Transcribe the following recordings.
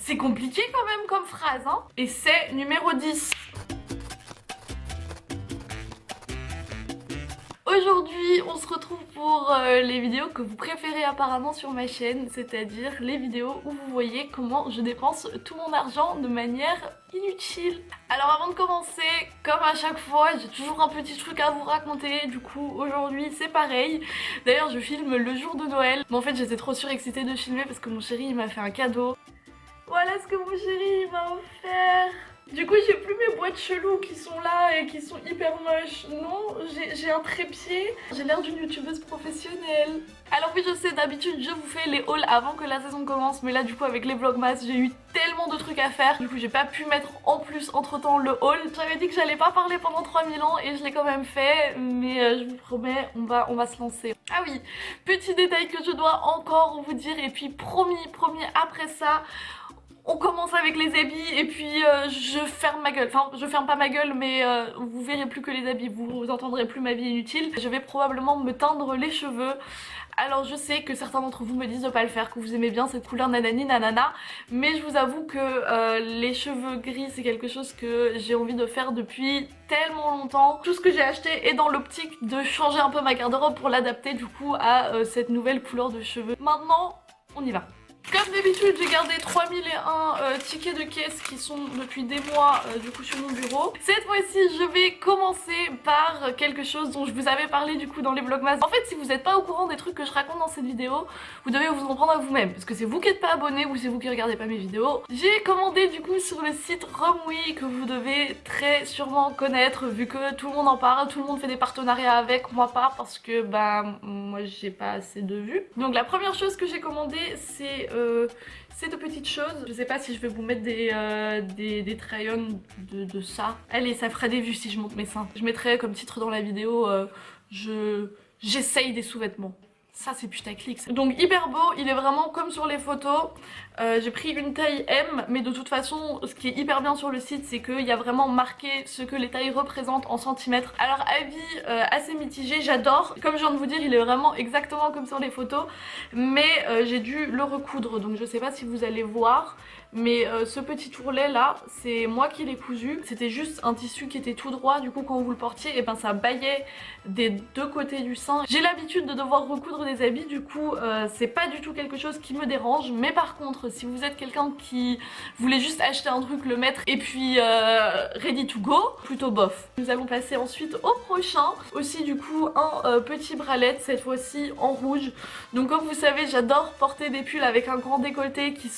C'est compliqué quand même comme phrase, hein. Et c'est numéro 10. Aujourd'hui, on se retrouve pour les vidéos que vous préférez apparemment sur ma chaîne, c'est-à-dire les vidéos où vous voyez comment je dépense tout mon argent de manière inutile. Alors avant de commencer, comme à chaque fois, j'ai toujours un petit truc à vous raconter, du coup aujourd'hui c'est pareil. D'ailleurs je filme le jour de Noël, mais en fait j'étais trop surexcitée de filmer parce que mon chéri il m'a fait un cadeau. Voilà ce que mon chéri il m'a offert. Du coup j'ai plus mes boîtes cheloues qui sont là et qui sont hyper moches. Non, j'ai un trépied. J'ai l'air d'une youtubeuse professionnelle. Alors oui je sais, d'habitude je vous fais les hauls avant que la saison commence, mais là du coup avec les vlogmas j'ai eu tellement de trucs à faire. Du coup j'ai pas pu mettre en plus entre temps le haul. J'avais dit que j'allais pas parler pendant 3000 ans et je l'ai quand même fait, mais je vous promets on va se lancer. Ah oui, petit détail que je dois encore vous dire, et puis promis après ça on commence avec les habits et puis je ferme ma gueule. Enfin, je ferme pas ma gueule, mais vous verrez plus que les habits, vous entendrez plus ma vie inutile. Je vais probablement me teindre les cheveux. Alors je sais que certains d'entre vous me disent de pas le faire, que vous aimez bien cette couleur nanani nanana, mais je vous avoue que les cheveux gris c'est quelque chose que j'ai envie de faire depuis tellement longtemps. Tout ce que j'ai acheté est dans l'optique de changer un peu ma garde-robe pour l'adapter du coup à cette nouvelle couleur de cheveux. Maintenant, on y va. Comme d'habitude, j'ai gardé 3001 tickets de caisse qui sont depuis des mois du coup sur mon bureau. Cette fois-ci, je vais commencer par quelque chose dont je vous avais parlé du coup dans les vlogmas. En fait, si vous n'êtes pas au courant des trucs que je raconte dans cette vidéo, vous devez vous en prendre à vous-même parce que c'est vous qui n'êtes pas abonné ou c'est vous qui regardez pas mes vidéos. J'ai commandé du coup sur le site Romwe que vous devez très sûrement connaître vu que tout le monde en parle, tout le monde fait des partenariats avec, moi pas parce que bah moi j'ai pas assez de vues. Donc la première chose que j'ai commandé c'est de petites choses. Je sais pas si je vais vous mettre des try-on de ça. Allez, ça fera des vues si je monte mes seins. Je mettrai comme titre dans la vidéo j'essaye des sous-vêtements. Ça c'est putaclic. Donc hyper beau, il est vraiment comme sur les photos. J'ai pris une taille M, mais de toute façon ce qui est hyper bien sur le site c'est qu'il y a vraiment marqué ce que les tailles représentent en centimètres. Alors avis assez mitigé, j'adore. Comme je viens de vous dire, il est vraiment exactement comme sur les photos, mais j'ai dû le recoudre, donc je sais pas si vous allez voir. Mais ce petit tourlet là, c'est moi qui l'ai cousu. C'était juste un tissu qui était tout droit, du coup quand vous le portiez, et ben ça baillait des deux côtés du sein. J'ai l'habitude de devoir recoudre des habits, du coup c'est pas du tout quelque chose qui me dérange. Mais par contre, si vous êtes quelqu'un qui voulait juste acheter un truc, le mettre et puis ready to go, plutôt bof. Nous allons passer ensuite au prochain. Aussi du coup un petit bralette, cette fois-ci en rouge. Donc comme vous savez, j'adore porter des pulls avec un grand décolleté qui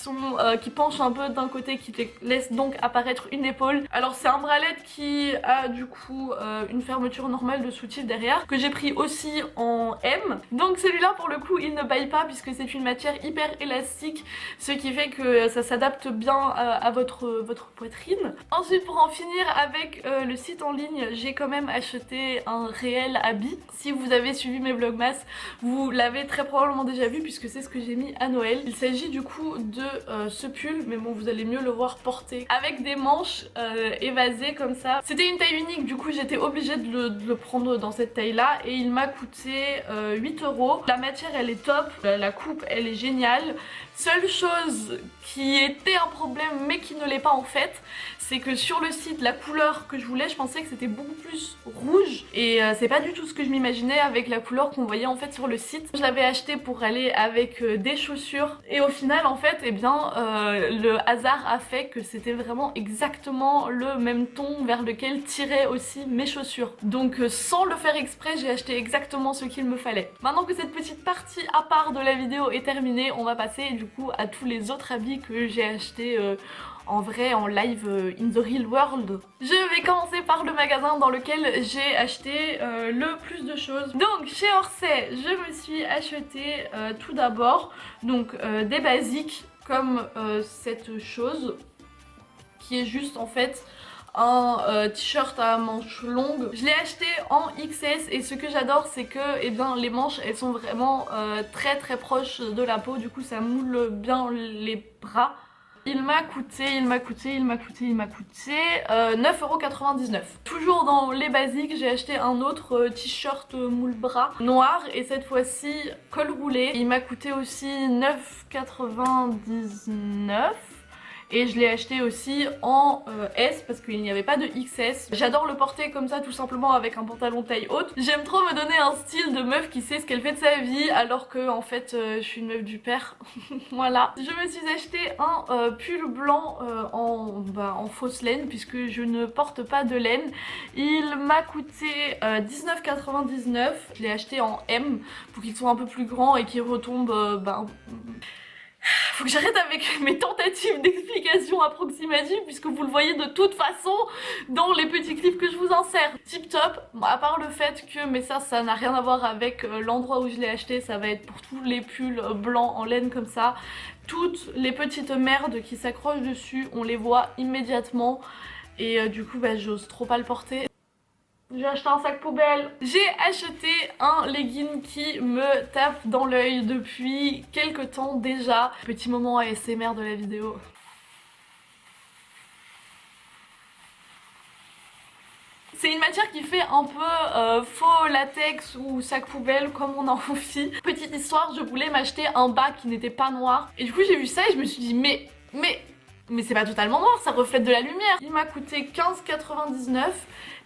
penchent un peu d'un côté, qui te laisse donc apparaître une épaule. Alors c'est un bralette qui a du coup une fermeture normale de soutif derrière, que j'ai pris aussi en M. Donc celui-là pour le coup il ne baille pas puisque c'est une matière hyper élastique, ce qui fait que ça s'adapte bien à votre poitrine. Ensuite pour en finir avec le site en ligne, j'ai quand même acheté un réel habit. Si vous avez suivi mes vlogmas, vous l'avez très probablement déjà vu puisque c'est ce que j'ai mis à Noël. Il s'agit du coup de ce pull, mais bon vous allez mieux le voir porté avec des manches évasées comme ça. C'était une taille unique, du coup j'étais obligée de le prendre dans cette taille là et il m'a coûté 8 €. La matière elle est top, la coupe elle est géniale. Seule chose qui était un problème mais qui ne l'est pas en fait, c'est que sur le site la couleur que je voulais, je pensais que c'était beaucoup plus rouge et c'est pas du tout ce que je m'imaginais avec la couleur qu'on voyait en fait sur le site. Je l'avais acheté pour aller avec des chaussures et au final en fait eh bien le hasard a fait que c'était vraiment exactement le même ton vers lequel tiraient aussi mes chaussures. Donc sans le faire exprès, j'ai acheté exactement ce qu'il me fallait. Maintenant que cette petite partie à part de la vidéo est terminée, on va passer du coup à tous les autres habits que j'ai achetés en vrai, en live, in the real world. Je vais commencer par le magasin dans lequel j'ai acheté le plus de choses. Donc chez Orsay, je me suis acheté tout d'abord donc des basiques comme cette chose qui est juste en fait un t-shirt à manches longues. Je l'ai acheté en XS et ce que j'adore c'est que eh bien, les manches elles sont vraiment très proches de la peau, du coup ça moule bien les bras. Il m'a coûté 9,99 €. Toujours dans les basiques, j'ai acheté un autre t-shirt moule-bras noir et cette fois-ci col roulé. Il m'a coûté aussi 9,99 €. et je l'ai acheté aussi en S parce qu'il n'y avait pas de XS. J'adore le porter comme ça tout simplement avec un pantalon taille haute. J'aime trop me donner un style de meuf qui sait ce qu'elle fait de sa vie alors que en fait je suis une meuf du père. Voilà. Je me suis acheté un pull blanc en fausse laine puisque je ne porte pas de laine. Il m'a coûté 19,99. Je l'ai acheté en M pour qu'il soit un peu plus grand et qu'il retombe faut que j'arrête avec mes tentatives d'explication approximative puisque vous le voyez de toute façon dans les petits clips que je vous insère. Tip top, à part le fait que, mais ça n'a rien à voir avec l'endroit où je l'ai acheté, ça va être pour tous les pulls blancs en laine comme ça. Toutes les petites merdes qui s'accrochent dessus, on les voit immédiatement et du coup j'ose trop pas le porter. J'ai acheté un sac poubelle. J'ai acheté un legging qui me tape dans l'œil depuis quelques temps déjà. Petit moment ASMR de la vidéo. C'est une matière qui fait un peu faux latex ou sac poubelle comme on en envie. Petite histoire, je voulais m'acheter un bas qui n'était pas noir. Et du coup j'ai vu ça et je me suis dit mais c'est pas totalement noir, ça reflète de la lumière. Il m'a coûté 15,99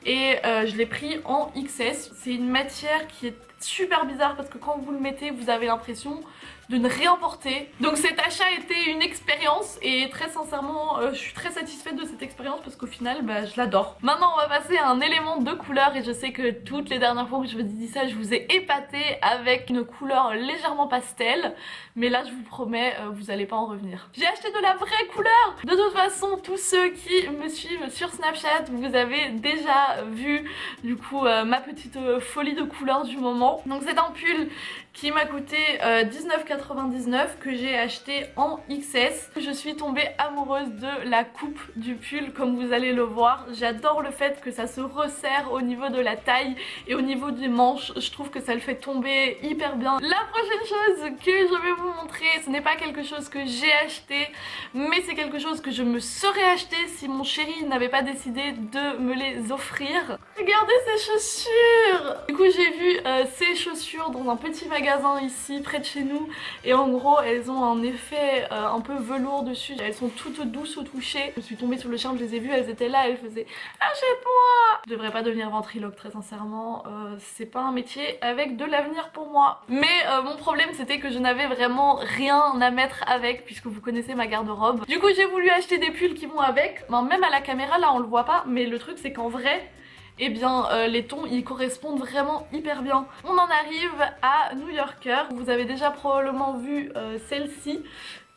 et je l'ai pris en XS. C'est une matière qui est super bizarre parce que quand vous le mettez, vous avez l'impression de ne rien porter. Donc cet achat était une expérience et très sincèrement je suis très satisfaite de cette expérience parce qu'au final je l'adore. Maintenant on va passer à un élément de couleur et je sais que toutes les dernières fois que je vous dis ça je vous ai épaté avec une couleur légèrement pastel, mais là je vous promets vous allez pas en revenir. J'ai acheté de la vraie couleur. De toute façon tous ceux qui me suivent sur Snapchat vous avez déjà vu du coup ma petite folie de couleur du moment. Donc c'est un pull qui m'a coûté 19,99 que j'ai acheté en XS. Je suis tombée amoureuse de la coupe du pull comme vous allez le voir. J'adore le fait que ça se resserre au niveau de la taille et au niveau des manches. Je trouve que ça le fait tomber hyper bien. La prochaine chose que je vais vous montrer, ce n'est pas quelque chose que j'ai acheté, mais c'est quelque chose que je me serais acheté si mon chéri n'avait pas décidé de me les offrir. Regardez ces chaussures! Du coup j'ai vu ces chaussures dans un petit magasin ici près de chez nous et en gros elles ont un effet un peu velours dessus, elles sont toutes douces au toucher. Je suis tombée sur le charme, je les ai vues, elles étaient là, elles faisaient achète-moi. Je devrais pas devenir ventriloque très sincèrement, c'est pas un métier avec de l'avenir pour moi. Mais mon problème c'était que je n'avais vraiment rien à mettre avec puisque vous connaissez ma garde-robe. Du coup j'ai voulu acheter des pulls qui vont avec, même à la caméra là on le voit pas mais le truc c'est qu'en vrai eh bien les tons ils correspondent vraiment hyper bien. On en arrive à New Yorker. Vous avez déjà probablement vu celle-ci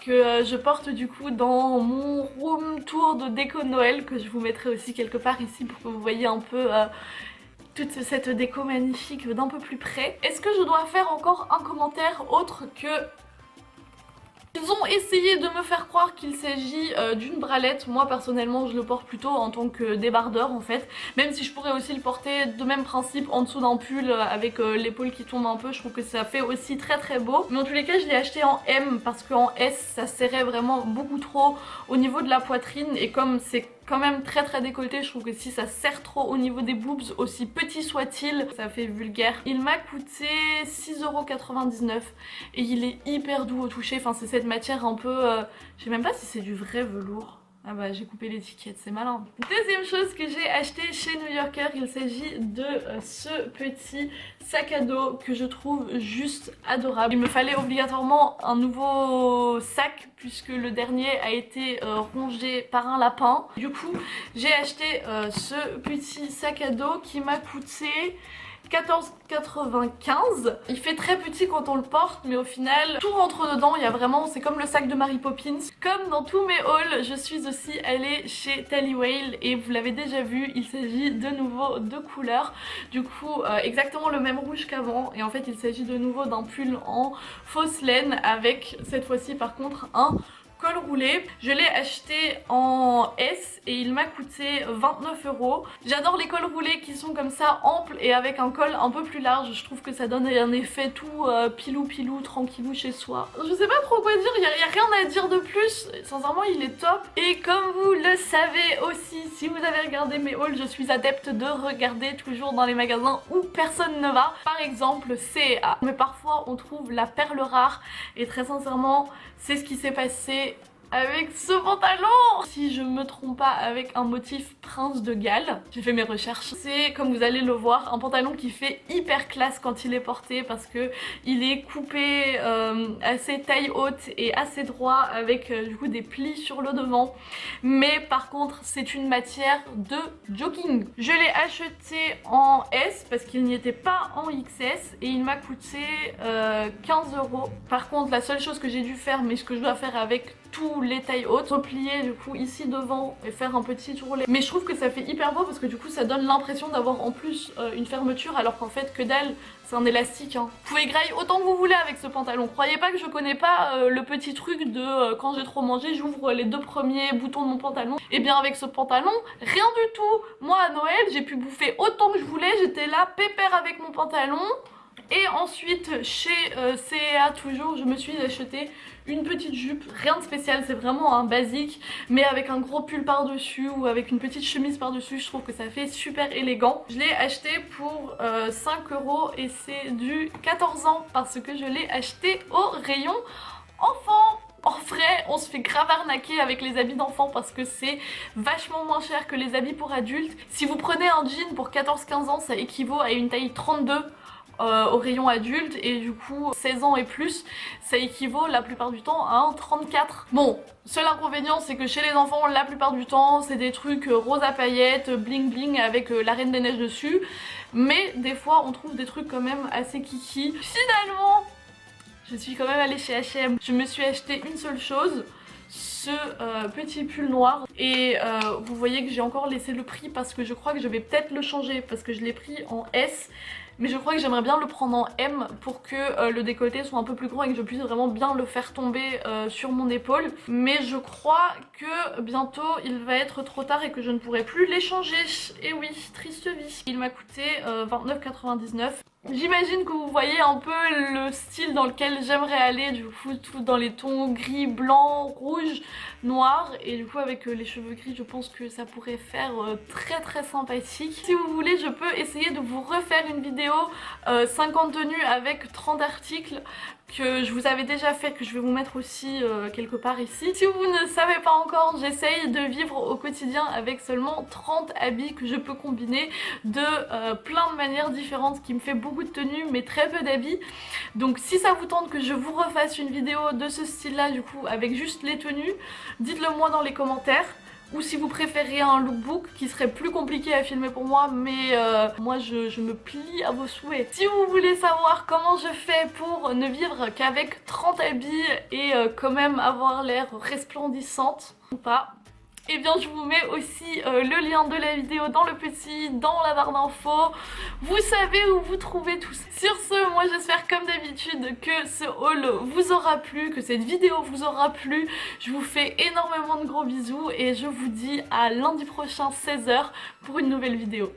que je porte du coup dans mon room tour de déco de Noël que je vous mettrai aussi quelque part ici pour que vous voyez un peu toute cette déco magnifique d'un peu plus près. Est-ce que je dois faire encore un commentaire autre que ils ont essayé de me faire croire qu'il s'agit d'une bralette. Moi personnellement je le porte plutôt en tant que débardeur en fait, même si je pourrais aussi le porter de même principe en dessous d'un pull avec l'épaule qui tombe un peu. Je trouve que ça fait aussi très très beau, mais en tous les cas je l'ai acheté en M parce qu'en S ça serrait vraiment beaucoup trop au niveau de la poitrine et comme c'est quand même très très décolleté, je trouve que si ça serre trop au niveau des boobs, aussi petit soit-il, ça fait vulgaire. Il m'a coûté 6,99€ et il est hyper doux au toucher, enfin c'est cette matière un peu, je sais même pas si c'est du vrai velours. Ah bah j'ai coupé l'étiquette, c'est malin. Deuxième chose que j'ai acheté chez New Yorker, il s'agit de ce petit sac à dos que je trouve juste adorable. Il me fallait obligatoirement un nouveau sac puisque le dernier a été rongé par un lapin. Du coup j'ai acheté ce petit sac à dos qui m'a coûté 14,95. Il fait très petit quand on le porte mais au final tout rentre dedans, il y a vraiment, c'est comme le sac de Mary Poppins. Comme dans tous mes hauls, je suis aussi allée chez Tally Whale et vous l'avez déjà vu, il s'agit de nouveau de couleurs. Du coup exactement le même rouge qu'avant et en fait il s'agit de nouveau d'un pull en fausse laine avec cette fois-ci par contre un col roulé. Je l'ai acheté en S et il m'a coûté 29€. J'adore les cols roulés qui sont comme ça amples et avec un col un peu plus large. Je trouve que ça donne un effet tout pilou pilou, tranquillou chez soi. Je sais pas trop quoi dire, il y a rien à dire de plus. Sincèrement il est top. Et comme vous le savez aussi, si vous avez regardé mes hauls, je suis adepte de regarder toujours dans les magasins où personne ne va. Par exemple C&A. Mais parfois on trouve la perle rare et très sincèrement c'est ce qui s'est passé avec ce pantalon. Si je me trompe pas, avec un motif prince de Galles. J'ai fait mes recherches. C'est, comme vous allez le voir, un pantalon qui fait hyper classe quand il est porté parce que il est coupé assez taille haute et assez droit avec du coup des plis sur le devant. Mais par contre, c'est une matière de jogging. Je l'ai acheté en S parce qu'il n'y était pas en XS et il m'a coûté 15 €. Par contre, la seule chose que j'ai dû faire, mais ce que je dois faire avec tous les tailles hautes, replier du coup ici devant et faire un petit tourlet. Mais je trouve que ça fait hyper beau parce que du coup ça donne l'impression d'avoir en plus une fermeture alors qu'en fait que dalle, c'est un élastique hein. Vous pouvez grailler autant que vous voulez avec ce pantalon. Croyez pas que je connais pas le petit truc de quand j'ai trop mangé, j'ouvre les 2 premiers boutons de mon pantalon. Et bien avec ce pantalon, rien du tout. Moi à Noël, j'ai pu bouffer autant que je voulais, j'étais là pépère avec mon pantalon. Et ensuite chez C&A toujours, je me suis acheté une petite jupe, rien de spécial, c'est vraiment un basique, mais avec un gros pull par dessus ou avec une petite chemise par dessus, je trouve que ça fait super élégant. Je l'ai acheté pour 5 € et c'est du 14 ans parce que je l'ai acheté au rayon enfant. En vrai, on se fait grave arnaquer avec les habits d'enfants parce que c'est vachement moins cher que les habits pour adultes. Si vous prenez un jean pour 14-15 ans, ça équivaut à une taille 32 au rayon adulte et du coup 16 ans et plus ça équivaut la plupart du temps à un 34. Bon, seul inconvénient c'est que chez les enfants la plupart du temps c'est des trucs rose à paillettes, bling bling avec la Reine des Neiges dessus, mais des fois on trouve des trucs quand même assez kiki. Finalement je suis quand même allée chez H&M, je me suis acheté une seule chose, ce petit pull noir et vous voyez que j'ai encore laissé le prix parce que je crois que je vais peut-être le changer parce que je l'ai pris en S. Mais je crois que j'aimerais bien le prendre en M pour que le décolleté soit un peu plus grand et que je puisse vraiment bien le faire tomber sur mon épaule. Mais je crois que bientôt il va être trop tard et que je ne pourrai plus l'échanger. Et oui, triste vie. Il m'a coûté 29,99 €. J'imagine que vous voyez un peu le style dans lequel j'aimerais aller, du coup tout dans les tons gris, blanc, rouge, noir, et du coup avec les cheveux gris je pense que ça pourrait faire très sympathique. Si vous voulez je peux essayer de vous refaire une vidéo 50 tenues avec 30 articles que je vous avais déjà fait, que je vais vous mettre aussi quelque part ici. Si vous ne savez pas encore, j'essaye de vivre au quotidien avec seulement 30 habits que je peux combiner de plein de manières différentes, ce qui me fait beaucoup de tenues mais très peu d'habits. Donc si ça vous tente que je vous refasse une vidéo de ce style là du coup avec juste les tenues, dites-le moi dans les commentaires. Ou si vous préférez un lookbook qui serait plus compliqué à filmer pour moi, mais moi je me plie à vos souhaits. Si vous voulez savoir comment je fais pour ne vivre qu'avec 30 habits et quand même avoir l'air resplendissante ou pas, et bien je vous mets aussi le lien de la vidéo dans la barre d'infos. Vous savez où vous trouvez tout ça. Sur ce, moi j'espère comme d'habitude que ce haul vous aura plu, que cette vidéo vous aura plu. Je vous fais énormément de gros bisous et je vous dis à lundi prochain 16 h pour une nouvelle vidéo.